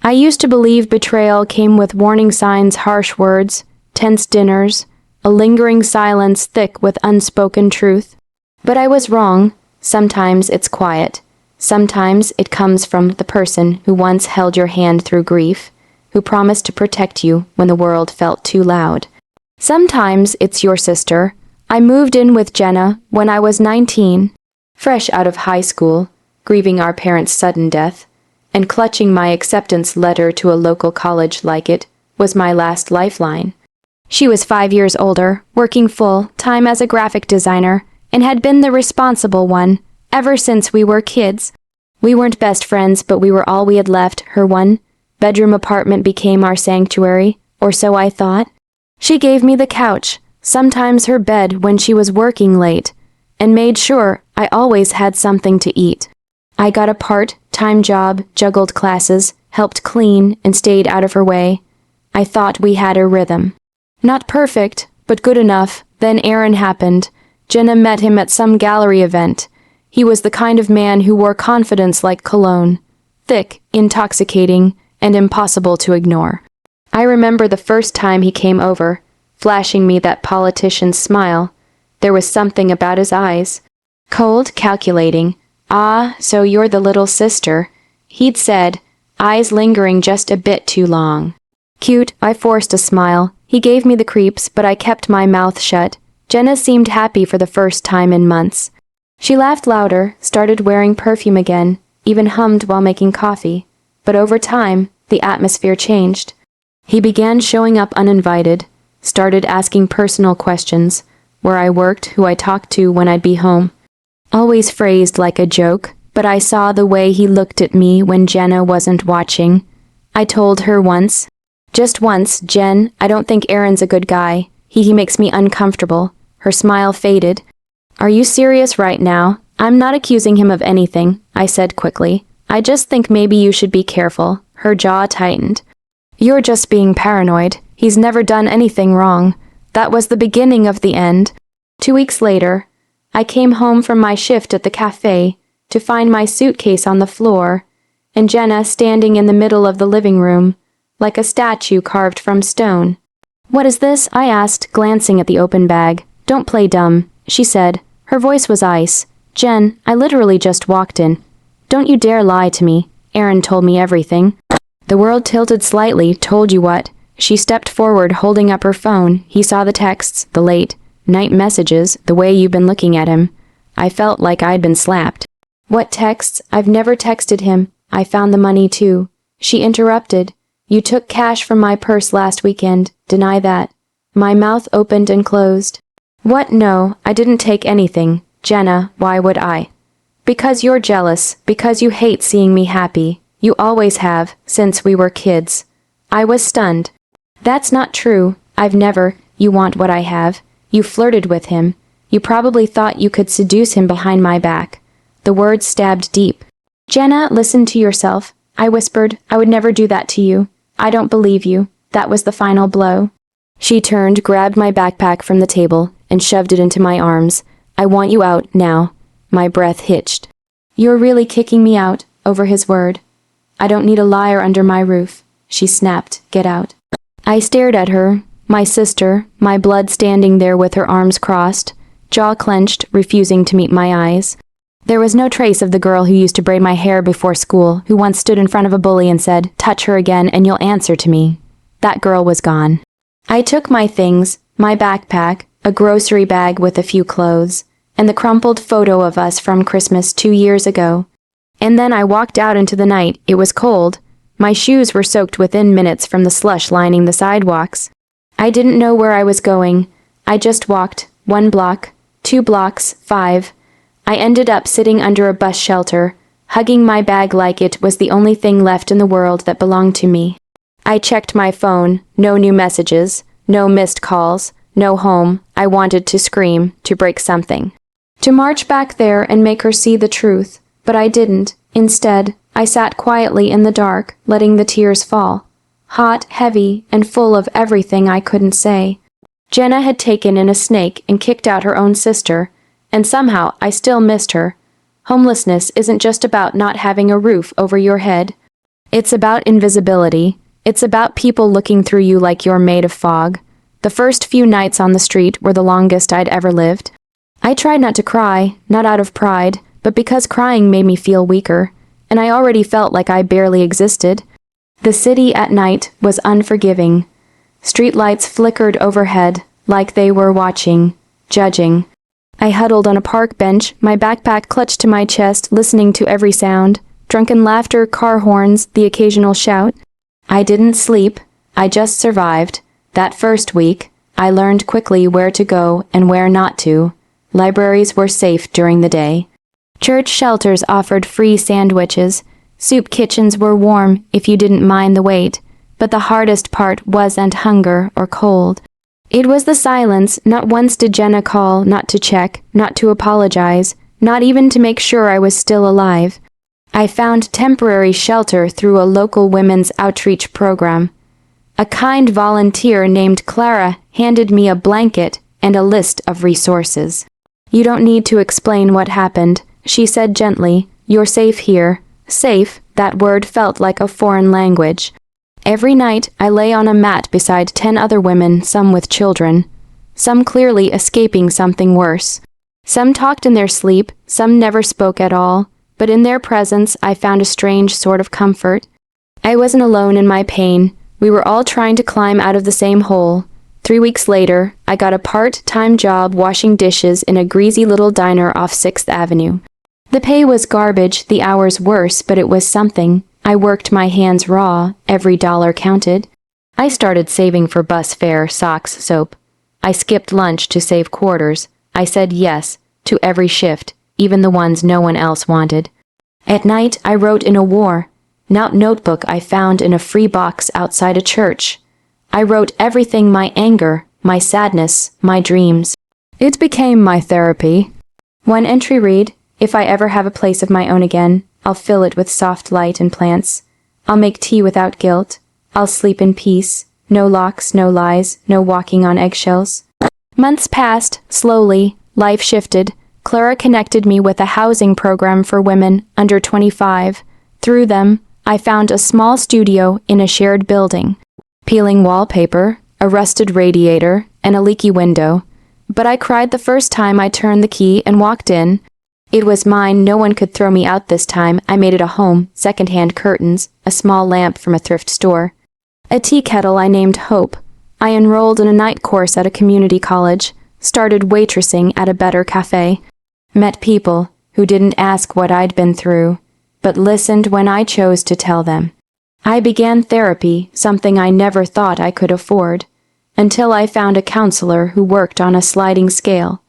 I used to believe betrayal came with warning signs, harsh words, tense dinners, a lingering silence thick with unspoken truth. But I was wrong. Sometimes it's quiet. Sometimes it comes from the person who once held your hand through grief, who promised to protect you when the world felt too loud. Sometimes it's your sister. I moved in with Jenna when I was 19, fresh out of high school, grieving our parents' sudden death, and clutching my acceptance letter to a local college like it was my last lifeline. She was 5 years older, working full-time as a graphic designer, and had been the responsible one ever since we were kids. We weren't best friends, but we were all we had left. Her one-bedroom apartment became our sanctuary, or so I thought. She gave me the couch, sometimes her bed when she was working late, and made sure I always had something to eat. I got a part-time job, juggled classes, helped clean, and stayed out of her way. I thought we had a rhythm. Not perfect, but good enough. Then Aaron happened. Jenna met him at some gallery event. He was the kind of man who wore confidence like cologne. Thick, intoxicating, and impossible to ignore. I remember the first time he came over, flashing me that politician's smile. There was something about his eyes. Cold, calculating. "Ah, so you're the little sister," he'd said, eyes lingering just a bit too long. Cute, I forced a smile. He gave me the creeps, but I kept my mouth shut. Jenna seemed happy for the first time in months. She laughed louder, started wearing perfume again, even hummed while making coffee. But over time, the atmosphere changed. He began showing up uninvited, started asking personal questions, where I worked, who I talked to when I'd be home. Always phrased like a joke, but I saw the way he looked at me when Jenna wasn't watching. I told her once, just once, "Jen, I don't think Aaron's a good guy. He makes me uncomfortable." Her smile faded. "Are you serious right now?" "I'm not accusing him of anything," I said quickly. "I just think maybe you should be careful." Her jaw tightened. "You're just being paranoid. He's never done anything wrong." That was the beginning of the end. 2 weeks later, I came home from my shift at the cafe to find my suitcase on the floor and Jenna standing in the middle of the living room, like a statue carved from stone. "What is this?" I asked, glancing at the open bag. "Don't play dumb," she said. Her voice was ice. "Jen, I literally just walked in. Don't you dare lie to me. Aaron told me everything." The world tilted slightly. "Told you what?" She stepped forward, holding up her phone. "He saw the texts, the late night messages, the way you've been looking at him." I felt like I'd been slapped. "What texts? I've never texted him. I found the money too." She interrupted. "You took cash from my purse last weekend. Deny that." My mouth opened and closed. "What? No, I didn't take anything." "Jenna, why would I?" "Because you're jealous, because you hate seeing me happy. You always have, since we were kids." I was stunned. "That's not true. I've never." "You want what I have. You flirted with him. You probably thought you could seduce him behind my back." The words stabbed deep. "Jenna, listen to yourself." I whispered. "I would never do that to you. I don't believe you." That was the final blow. She turned, grabbed my backpack from the table, and shoved it into my arms. "I want you out, now." My breath hitched. "You're really kicking me out," over his word. "I don't need a liar under my roof." She snapped. "Get out." I stared at her, my sister, my blood standing there with her arms crossed, jaw clenched, refusing to meet my eyes. There was no trace of the girl who used to braid my hair before school, who once stood in front of a bully and said, "Touch her again and you'll answer to me." That girl was gone. I took my things, my backpack, a grocery bag with a few clothes, and the crumpled photo of us from Christmas 2 years ago. And then I walked out into the night. It was cold. My shoes were soaked within minutes from the slush lining the sidewalks. I didn't know where I was going. I just walked, 1 block, 2 blocks, 5. I ended up sitting under a bus shelter, hugging my bag like it was the only thing left in the world that belonged to me. I checked my phone. No new messages, no missed calls, no home. I wanted to scream, to break something. To march back there and make her see the truth, but I didn't. Instead, I sat quietly in the dark, letting the tears fall. Hot, heavy, and full of everything I couldn't say. Jenna had taken in a snake and kicked out her own sister, and somehow I still missed her. Homelessness isn't just about not having a roof over your head. It's about invisibility. It's about people looking through you like you're made of fog. The first few nights on the street were the longest I'd ever lived. I tried not to cry, not out of pride, but because crying made me feel weaker, and I already felt like I barely existed. The city at night was unforgiving. Streetlights flickered overhead, like they were watching, judging. I huddled on a park bench, my backpack clutched to my chest, listening to every sound. Drunken laughter, car horns, the occasional shout. I didn't sleep, I just survived. That first week, I learned quickly where to go and where not to. Libraries were safe during the day. Church shelters offered free sandwiches. Soup kitchens were warm if you didn't mind the wait. But the hardest part wasn't hunger or cold. It was the silence. Not once did Jenna call, not to check, not to apologize, not even to make sure I was still alive. I found temporary shelter through a local women's outreach program. A kind volunteer named Clara handed me a blanket and a list of resources. You don't need to explain what happened, she said gently. You're safe here. Safe, that word felt like a foreign language. Every night, I lay on a mat beside 10 other women, some with children. Some clearly escaping something worse. Some talked in their sleep, some never spoke at all. But in their presence, I found a strange sort of comfort. I wasn't alone in my pain. We were all trying to climb out of the same hole. 3 weeks later, I got a part-time job washing dishes in a greasy little diner off 6th Avenue. The pay was garbage, the hours worse, but it was something. I worked my hands raw, every dollar counted. I started saving for bus fare, socks, soap. I skipped lunch to save quarters. I said yes to every shift, even the ones no one else wanted. At night, I wrote in a notebook I found in a free box outside a church. I wrote everything, my anger, my sadness, my dreams. It became my therapy. One entry read, if I ever have a place of my own again, I'll fill it with soft light and plants. I'll make tea without guilt. I'll sleep in peace. No locks, no lies, no walking on eggshells. Months passed, slowly, life shifted. Clara connected me with a housing program for women under 25. Through them, I found a small studio in a shared building. Peeling wallpaper, a rusted radiator, and a leaky window. But I cried the first time I turned the key and walked in. It was mine, no one could throw me out this time. I made it a home, second-hand curtains, a small lamp from a thrift store. A tea kettle I named Hope. I enrolled in a night course at a community college, started waitressing at a better cafe. Met people who didn't ask what I'd been through, but listened when I chose to tell them. I began therapy, something I never thought I could afford, until I found a counselor who worked on a sliding scale.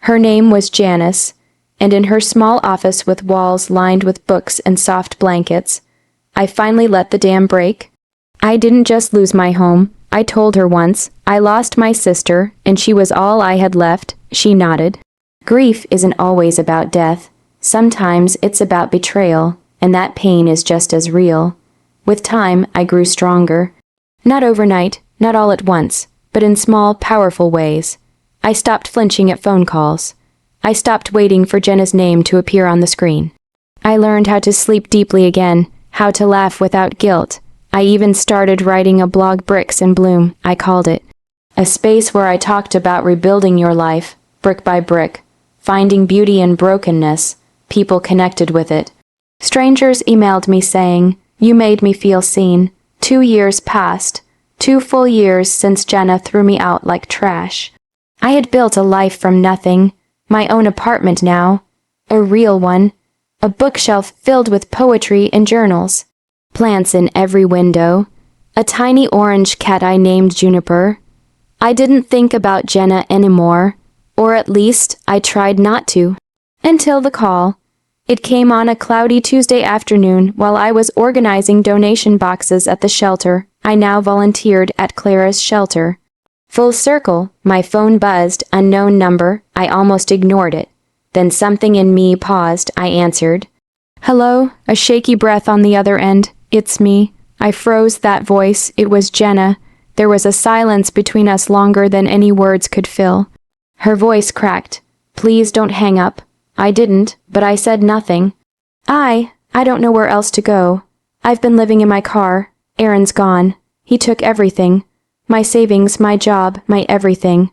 Her name was Janice, and in her small office with walls lined with books and soft blankets, I finally let the dam break. I didn't just lose my home, I told her once. I lost my sister, and she was all I had left. She nodded. Grief isn't always about death. Sometimes it's about betrayal, and that pain is just as real. With time, I grew stronger. Not overnight, not all at once, but in small, powerful ways. I stopped flinching at phone calls. I stopped waiting for Jenna's name to appear on the screen. I learned how to sleep deeply again, how to laugh without guilt. I even started writing a blog, Bricks in Bloom, I called it. A space where I talked about rebuilding your life, brick by brick. Finding beauty in brokenness, people connected with it. Strangers emailed me saying, you made me feel seen. 2 years passed, 2 full years since Jenna threw me out like trash. I had built a life from nothing, my own apartment now, a real one, a bookshelf filled with poetry and journals, plants in every window, a tiny orange cat I named Juniper. I didn't think about Jenna anymore. Or at least, I tried not to. Until the call. It came on a cloudy Tuesday afternoon while I was organizing donation boxes at the shelter. I now volunteered at Clara's shelter. Full circle, my phone buzzed, unknown number. I almost ignored it. Then something in me paused. I answered. Hello, a shaky breath on the other end. It's me. I froze that voice. It was Jenna. There was a silence between us longer than any words could fill. Her voice cracked. Please don't hang up. I didn't, but I said nothing. I don't know where else to go. I've been living in my car. Aaron's gone. He took everything. My savings, my job, my everything.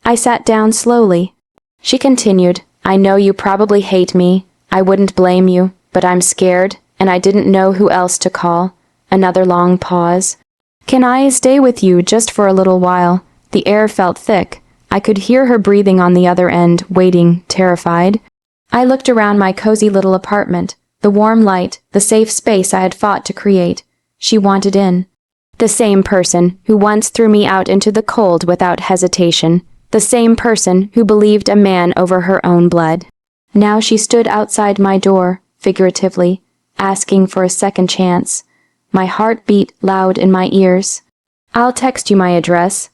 I sat down slowly. She continued, I know you probably hate me. I wouldn't blame you, but I'm scared, and I didn't know who else to call. Another long pause. Can I stay with you just for a little while? The air felt thick. I could hear her breathing on the other end, waiting, terrified. I looked around my cozy little apartment, the warm light, the safe space I had fought to create. She wanted in. The same person who once threw me out into the cold without hesitation. The same person who believed a man over her own blood. Now she stood outside my door, figuratively, asking for a second chance. My heart beat loud in my ears. I'll text you my address.